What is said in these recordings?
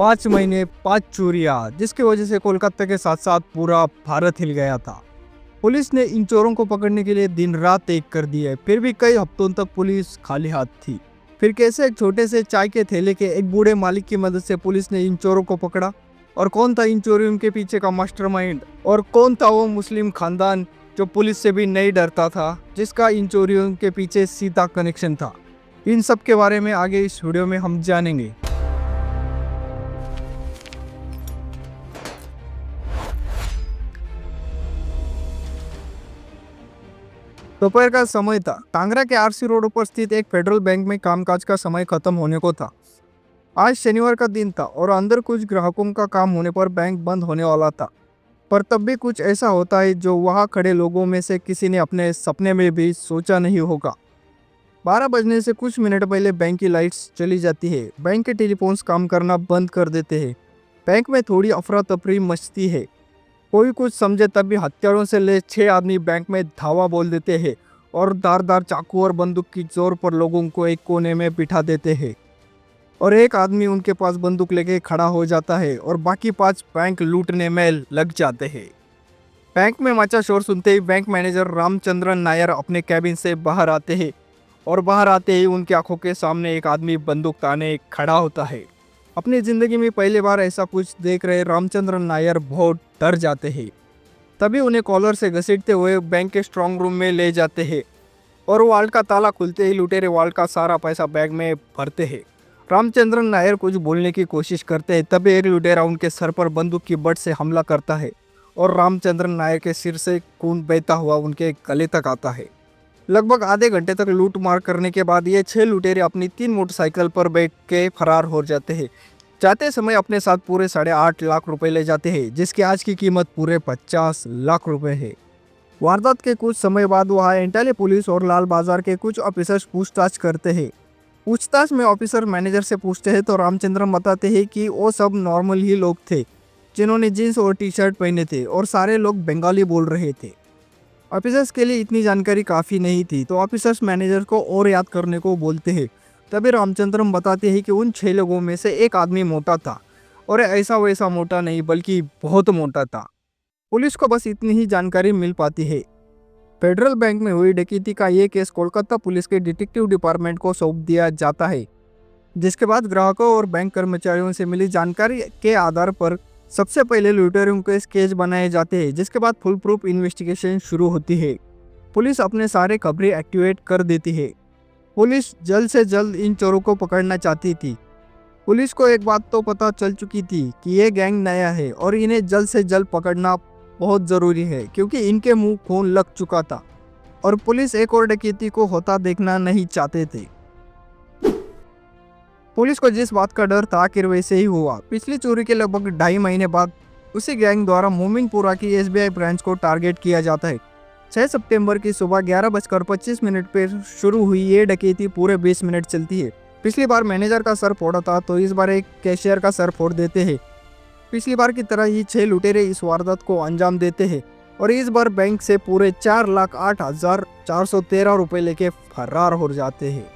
5 महीने 5 चोरियां, जिसकी वजह से कोलकाता के साथ साथ पूरा भारत हिल गया था। पुलिस ने इन चोरों को पकड़ने के लिए दिन रात एक कर दी है, फिर भी कई हफ्तों तक पुलिस खाली हाथ थी। फिर कैसे एक छोटे से चाय के ठेले के एक बूढ़े मालिक की मदद से पुलिस ने इन चोरों को पकड़ा, और कौन था इन चोरियों के पीछे का मास्टरमाइंड, और कौन था वो मुस्लिम खानदान जो पुलिस से भी नहीं डरता था, जिसका इन चोरियों के पीछे सीधा कनेक्शन था। इन सब के बारे में आगे इस वीडियो में हम जानेंगे। दोपहर का समय था। कांगड़ा के आरसी रोड पर स्थित एक फेडरल बैंक में कामकाज का समय खत्म होने को था। आज शनिवार का दिन था और अंदर कुछ ग्राहकों का काम होने पर बैंक बंद होने वाला था। पर तब भी कुछ ऐसा होता है जो वहां खड़े लोगों में से किसी ने अपने सपने में भी सोचा नहीं होगा। 12 बजने से कुछ मिनट पहले बैंक की लाइट्स चली जाती है। बैंक के टेलीफोन्स काम करना बंद कर देते हैं। बैंक में थोड़ी अफरा तफरी मचती है। कोई कुछ समझे तब भी हथियारों से ले 6 आदमी बैंक में धावा बोल देते हैं और धारदार चाकू और बंदूक की जोर पर लोगों को एक कोने में बिठा देते हैं, और एक आदमी उनके पास बंदूक लेके खड़ा हो जाता है और बाकी 5 बैंक लूटने में लग जाते हैं। बैंक में मचा शोर सुनते ही बैंक मैनेजर रामचंद्रन नायर अपने कैबिन से बाहर आते हैं, और बाहर आते ही उनकी आंखों के सामने एक आदमी बंदूक ताने खड़ा होता है। अपनी जिंदगी में पहली बार ऐसा कुछ देख रहे रामचंद्रन नायर बहुत डर जाते हैं। तभी उन्हें कॉलर से घसीटते हुए बैंक के स्ट्रांग रूम में ले जाते हैं, और वाल्ट का ताला खुलते ही लुटेरे वाल्ट का सारा पैसा बैग में भरते हैं। रामचंद्रन नायर कुछ बोलने की कोशिश करते हैं, तभी एक लुटेरा उनके सर पर बंदूक की बट से हमला करता है और रामचंद्रन नायर के सिर से खून बहता हुआ उनके गले तक आता है। लगभग आधे घंटे तक लूट मार करने के बाद ये 6 लुटेरे अपनी 3 मोटरसाइकिल पर बैठ के फरार हो जाते हैं। जाते समय अपने साथ पूरे 8.5 लाख रुपए ले जाते हैं, जिसकी आज की कीमत पूरे 50 लाख रुपए है। वारदात के कुछ समय बाद वहाँ एंटाले पुलिस और लाल बाजार के कुछ ऑफिसर्स पूछताछ करते हैं। पूछताछ में ऑफिसर मैनेजर से पूछते हैं तो रामचंद्रन बताते हैं कि वो सब नॉर्मल ही लोग थे, जिन्होंने जीन्स और टी शर्ट पहने थे, और सारे लोग बंगाली बोल रहे थे। ऑफिसर्स के लिए इतनी जानकारी काफ़ी नहीं थी, तो ऑफिसर्स मैनेजर को और याद करने को बोलते हैं। तभी रामचंद्रन बताते हैं कि उन 6 लोगों में से एक आदमी मोटा था, और ऐसा वैसा मोटा नहीं बल्कि बहुत मोटा था। पुलिस को बस इतनी ही जानकारी मिल पाती है। फेडरल बैंक में हुई डकैती का ये केस कोलकाता पुलिस के डिटेक्टिव डिपार्टमेंट को सौंप दिया जाता है, जिसके बाद ग्राहकों और बैंक कर्मचारियों से मिली जानकारी के आधार पर सबसे पहले लुटेरों के स्केच बनाए जाते हैं, जिसके बाद फुल प्रूफ इन्वेस्टिगेशन शुरू होती है। पुलिस अपने सारे खबरें एक्टिवेट कर देती है। पुलिस जल्द से जल्द इन चोरों को पकड़ना चाहती थी। पुलिस को एक बात तो पता चल चुकी थी कि ये गैंग नया है और इन्हें जल्द से जल्द पकड़ना बहुत ज़रूरी है, क्योंकि इनके मुंह खून लग चुका था और पुलिस एक और डकैती को होता देखना नहीं चाहते थे। पुलिस को जिस बात का डर था आखिर वैसे ही हुआ। पिछली चोरी के लगभग 2.5 महीने बाद उसी गैंग द्वारा मोमिनपुरा की SBI ब्रांच को टारगेट किया जाता है। 6 सितंबर की सुबह 11:25 पर शुरू हुई ये डकैती पूरे 20 मिनट चलती है। पिछली बार मैनेजर का सर फोड़ा था, तो इस बार एक कैशियर का सर फोड़ देते हैं। पिछली बार की तरह ही 6 लुटेरे इस वारदात को अंजाम देते हैं, और इस बार बैंक से पूरे 4,08,413 रुपये लेके फरार हो जाते हैं।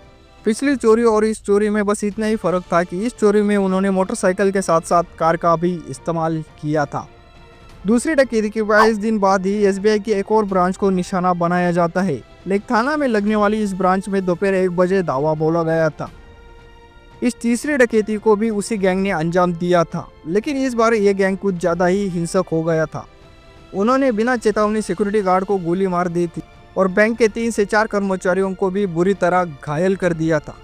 पिछली चोरी और इस चोरी में बस इतना ही फर्क था कि इस चोरी में उन्होंने मोटरसाइकिल के साथ साथ कार का भी इस्तेमाल किया था। दूसरी डकैती के 22 दिन बाद ही SBI की एक और ब्रांच को निशाना बनाया जाता है। लेक थाना में लगने वाली इस ब्रांच में दोपहर 1 बजे धावा बोला गया था। इस तीसरी डकैती को भी उसी गैंग ने अंजाम दिया था, लेकिन इस बार यह गैंग कुछ ज़्यादा ही हिंसक हो गया था। उन्होंने बिना चेतावनी सिक्योरिटी गार्ड को गोली मार दी थी और बैंक के 3 से 4 कर्मचारियों को भी बुरी तरह घायल कर दिया था।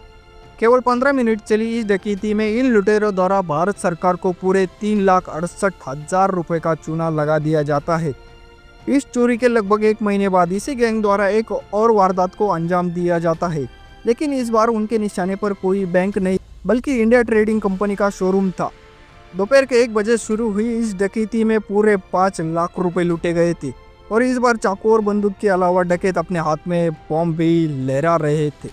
केवल 15 मिनट चली इस डकैती में इन लुटेरों द्वारा भारत सरकार को पूरे 3,68,000 रुपये का चूना लगा दिया जाता है। इस चोरी के लगभग 1 महीने बाद इसी गैंग द्वारा एक और वारदात को अंजाम दिया जाता है, लेकिन इस बार उनके निशाने पर कोई बैंक नहीं बल्कि इंडिया ट्रेडिंग कंपनी का शोरूम था। दोपहर के 1 बजे शुरू हुई इस डकैती में पूरे 5 लाख रुपए लूटे गए थे, और इस बार चाकू और बंदूक के अलावा डकैत अपने हाथ में बॉम्ब भी लहरा रहे थे।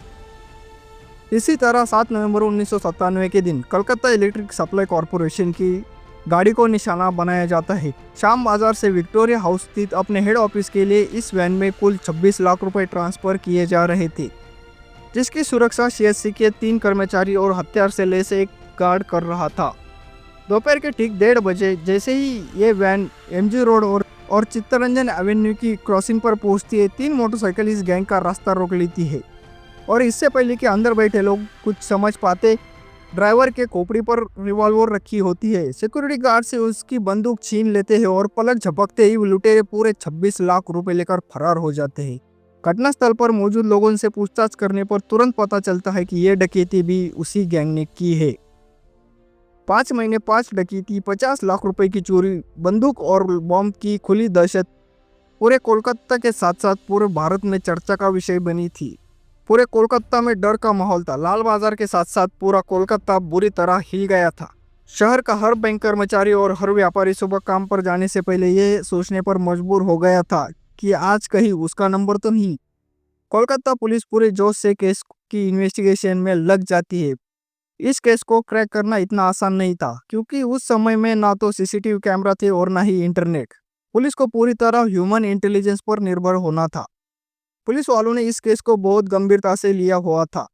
इसी तरह 7 नवंबर 1997 के दिन कलकत्ता इलेक्ट्रिक सप्लाई कॉरपोरेशन की गाड़ी को निशाना बनाया जाता है। शाम बाजार से विक्टोरिया हाउस स्थित अपने हेड ऑफिस के लिए इस वैन में कुल 26 लाख रुपए ट्रांसफर किए जा रहे थे, जिसकी सुरक्षा CSC के 3 कर्मचारी और हथियार से लैस एक गार्ड कर रहा था। दोपहर के ठीक 1:30 बजे जैसे ही ये वैन एमजी रोड और चित्तरंजन एवेन्यू की क्रॉसिंग पर पहुंचती है, 3 मोटरसाइकिल इस गैंग का रास्ता रोक लेती है। और इससे पहले कि अंदर बैठे लोग कुछ समझ पाते, ड्राइवर के खोपड़ी पर रिवॉल्वर रखी होती है। सिक्योरिटी गार्ड से उसकी बंदूक छीन लेते हैं और पलक झपकते ही लुटेरे पूरे 26 लाख रुपए लेकर फरार हो जाते हैं। घटनास्थल पर मौजूद लोगों से पूछताछ करने पर तुरंत पता चलता है कि यह डकैती भी उसी गैंग ने की है। 5 महीने 5 डकैती, 50 लाख रुपए की चोरी, बंदूक और बॉम्ब की खुली दहशत पूरे कोलकाता के साथ साथ पूरे भारत में चर्चा का विषय बनी थी। पूरे कोलकाता में डर का माहौल था। लाल बाजार के साथ साथ पूरा कोलकाता बुरी तरह हिल गया था। शहर का हर बैंक कर्मचारी और हर व्यापारी सुबह काम पर जाने से पहले ये सोचने पर मजबूर हो गया था कि आज कहीं उसका नंबर तो नहीं। कोलकाता पुलिस पूरे जोश से केस की इन्वेस्टिगेशन में लग जाती है। इस केस को क्रैक करना इतना आसान नहीं था, क्योंकि उस समय में ना तो सीसीटीवी कैमरा थे और ना ही इंटरनेट। पुलिस को पूरी तरह ह्यूमन इंटेलिजेंस पर निर्भर होना था। पुलिस वालों ने इस केस को बहुत गंभीरता से लिया हुआ था।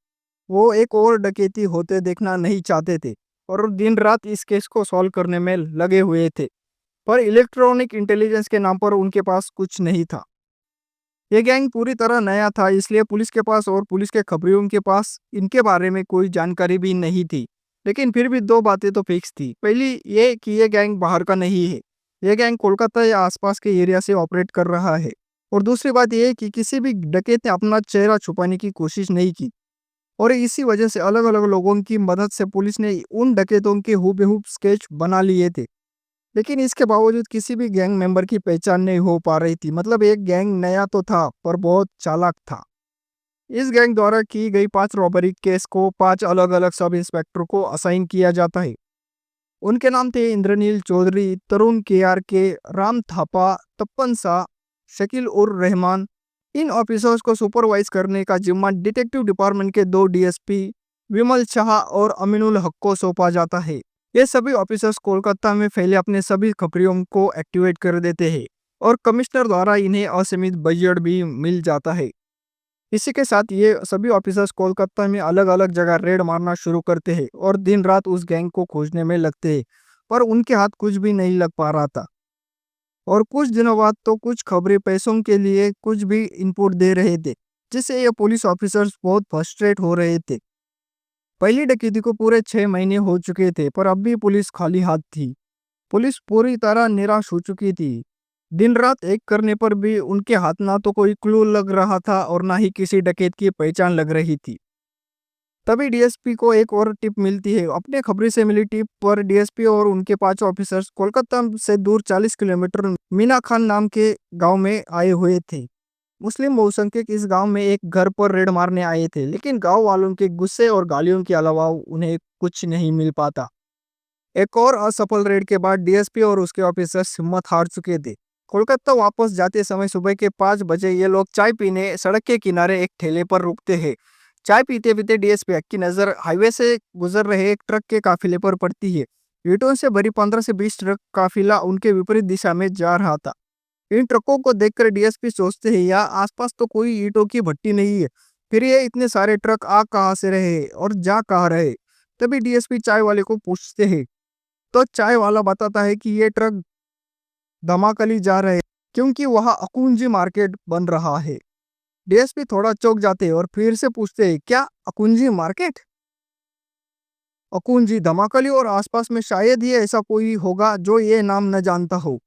वो एक और डकैती होते देखना नहीं चाहते थे और दिन रात इस केस को सॉल्व करने में लगे हुए थे। पर इलेक्ट्रॉनिक इंटेलिजेंस के नाम पर उनके पास कुछ नहीं था। ये गैंग पूरी तरह नया था, इसलिए पुलिस के पास और पुलिस के खबरियों के पास इनके बारे में कोई जानकारी भी नहीं थी। लेकिन फिर भी दो बातें तो फिक्स थी। पहली ये कि ये गैंग बाहर का नहीं है। ये गैंग कोलकाता या आसपास के एरिया से ऑपरेट कर रहा है। और दूसरी बात यह कि किसी भी डकैत ने अपना चेहरा छुपाने की कोशिश नहीं की। और इसी वजह से अलग अलग लोगों की मदद से पुलिस ने उन डकैतों के हूबहू स्केच बना लिए थे। लेकिन इसके बावजूद किसी भी गैंग मेंबर की पहचान नहीं हो पा रही थी। मतलब एक गैंग नया तो था पर बहुत चालाक था। इस गैंग द्वारा की गई 5 रॉबरी केस को 5 अलग अलग सब इंस्पेक्टर को असाइन किया जाता है। उनके नाम थे इंद्रनील चौधरी, तरुण के, राम थापा, तप्पन शाह, शकील उर रहमान। इन ऑफिसर्स को सुपरवाइज करने का जिम्मा डिटेक्टिव डिपार्टमेंट के 2 डीएसपी विमल शाह और अमीनुल हक को सौंपा जाता है। ये सभी ऑफिसर्स कोलकाता में फैले अपने सभी खबरियों को एक्टिवेट कर देते हैं और कमिश्नर द्वारा इन्हें असीमित बजट भी मिल जाता है। इसी के साथ ये सभी ऑफिसर्स कोलकाता में अलग अलग जगह रेड मारना शुरू करते हैं और दिन रात उस गैंग को खोजने में लगते हैं। पर उनके हाथ कुछ भी नहीं लग पा रहा था। और कुछ दिनों बाद तो कुछ खबरें पैसों के लिए कुछ भी इनपुट दे रहे थे, जिससे ये पुलिस ऑफिसर्स बहुत फ्रस्ट्रेट हो रहे थे। पहली डकैती को पूरे 6 महीने हो चुके थे, पर अब भी पुलिस खाली हाथ थी। पुलिस पूरी तरह निराश हो चुकी थी। दिन रात एक करने पर भी उनके हाथ ना तो कोई क्लू लग रहा था और ना ही किसी डकैत की पहचान लग रही थी। तभी डीएसपी को एक और टिप मिलती है। अपने खबरी से मिली टिप पर डीएसपी और उनके 5 ऑफिसर्स कोलकाता से दूर 40 किलोमीटर मीना खान नाम के गांव में आए हुए थे। मुस्लिम बहुसंख्यक इस गांव में एक घर पर रेड मारने आए थे, लेकिन गांव वालों के गुस्से और गालियों के अलावा उन्हें कुछ नहीं मिल पाता। एक और असफल रेड के बाद डीएसपी और उसके ऑफिसर्स हिम्मत हार चुके थे। कोलकाता वापस जाते समय सुबह के 5 बजे ये लोग चाय पीने सड़क के किनारे एक ठेले पर रुकते हैं। चाय पीते पीते डीएसपी की नज़र हाईवे से गुजर रहे एक ट्रक के काफिले पर पड़ती है। ईंटों से भरी 15 से 20 ट्रक काफिला उनके विपरीत दिशा में जा रहा था। इन ट्रकों को देखकर डीएसपी सोचते हैं, यहाँ आसपास तो कोई ईंटों की भट्टी नहीं है, फिर ये इतने सारे ट्रक आ कहाँ से रहे और जा कहाँ रहे। तभी डीएसपी चाय वाले को पूछते हैं, तो चाय वाला बताता है कि ये ट्रक धमाकली जा रहे हैं, क्योंकि वहाँ अकुंजी मार्केट बन रहा है। डीएसपी थोड़ा चौंक जाते हैं और फिर से पूछते हैं, क्या अकुंजी मार्केट? अकुंजी, धमाकली और आसपास में शायद ही ऐसा कोई होगा जो ये नाम न जानता हो।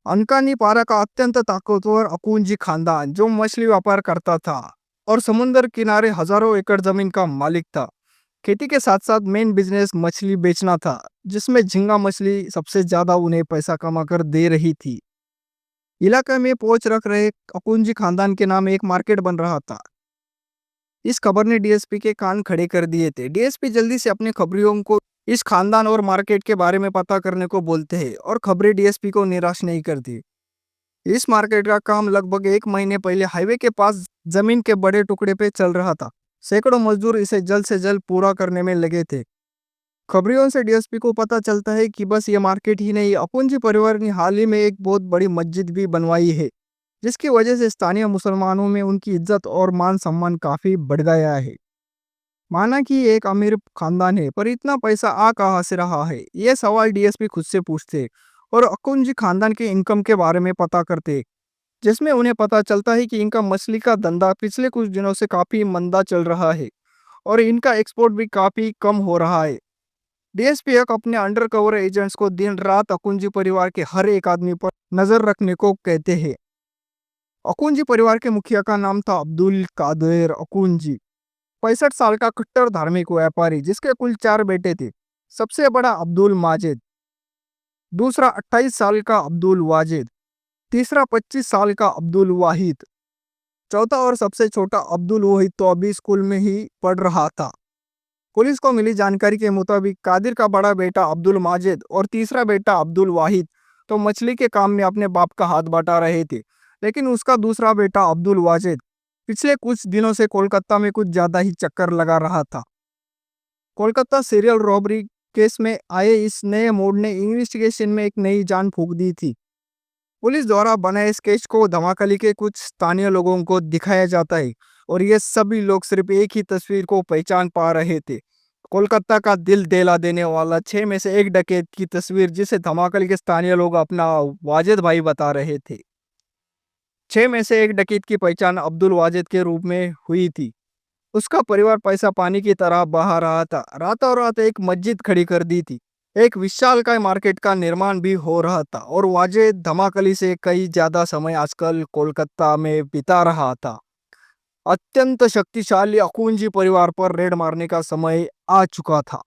अनकानी पारा का अत्यंत ताकतवर अकुंजी खानदान जो मछली व्यापार करता था और समुद्र किनारे हजारों एकड़ जमीन का मालिक था। खेती के साथ साथ मेन बिजनेस मछली बेचना था, जिसमें झींगा मछली सबसे ज्यादा उन्हें पैसा कमा कर दे रही थी। इलाके में पहुंच रख रहे अकुंजी खानदान के नाम एक मार्केट बन रहा था। इस खबर ने डीएसपी के कान खड़े कर दिए थे। डीएसपी जल्दी से अपने खबरियों को इस खानदान और मार्केट के बारे में पता करने को बोलते हैं और खबरें डीएसपी को निराश नहीं करती। इस मार्केट का काम लगभग 1 महीने पहले हाईवे के पास जमीन के बड़े टुकड़े पे चल रहा था। सैकड़ों मजदूर इसे जल्द से जल्द पूरा करने में लगे थे। खबरियों से डीएसपी को पता चलता है कि बस ये मार्केट ही नहीं, अपुंजी परिवार ने हाल ही में एक बहुत बड़ी मस्जिद भी बनवाई है, जिसकी वजह से स्थानीय मुसलमानों में उनकी इज्जत और मान सम्मान काफी बढ़ गया है। माना कि एक अमीर खानदान है, पर इतना पैसा आ कहाँ से रहा है? ये सवाल डीएसपी खुद से पूछते और अकुंज खानदान के इनकम के बारे में पता करते, जिसमें उन्हें पता चलता है कि इनका मछली का धंधा पिछले कुछ दिनों से काफी मंदा चल रहा है और इनका एक्सपोर्ट भी काफी कम हो रहा है। डीएसपी एक अपने अंडरकवर एजेंट्स को दिन रात अकुंजी परिवार के हर एक आदमी पर नजर रखने को कहते हैं। अकुंजी परिवार के मुखिया का नाम था अब्दुल कादिर अकुंजी, 65 साल का कट्टर धार्मिक व्यापारी जिसके कुल 4 बेटे थे। सबसे बड़ा अब्दुल माजिद, दूसरा 28 साल का अब्दुल वाजिद, तीसरा 25 साल का अब्दुल वाहिद, चौथा और सबसे छोटा अब्दुल वहीद तो अभी स्कूल में ही पढ़ रहा था। पुलिस को मिली जानकारी के मुताबिक कादिर का बड़ा बेटा अब्दुल माजिद और तीसरा बेटा अब्दुल वाहिद तो मछली के काम में अपने बाप का हाथ बटा रहे थे, लेकिन उसका दूसरा बेटा अब्दुल वाजिद पिछले कुछ दिनों से कोलकाता में कुछ ज्यादा ही चक्कर लगा रहा था। कोलकाता सीरियल रॉबरी केस में आए इस नए मोड़ ने इन्वेस्टिगेशन में एक नई जान फूंक दी थी। पुलिस द्वारा बनाए स्केच को धमाकली के कुछ स्थानीय लोगों को दिखाया जाता है और ये सभी लोग सिर्फ एक ही तस्वीर को पहचान पा रहे थे। कोलकाता का दिल दहला देने वाला 6 में से 1 डकैत की तस्वीर, जिसे धमाकली के स्थानीय लोग अपना वाजिद भाई बता रहे थे। 6 में से 1 डकैत की पहचान अब्दुल वाजिद के रूप में हुई थी। उसका परिवार पैसा पानी की तरह बहा रहा था। रातों रात एक मस्जिद खड़ी कर दी थी। एक विशालकाय मार्केट का निर्माण भी हो रहा था और वाजिद धमाकली से कई ज्यादा समय आजकल कोलकाता में बिता रहा था। अत्यंत शक्तिशाली अकुंजी परिवार पर रेड मारने का समय आ चुका था।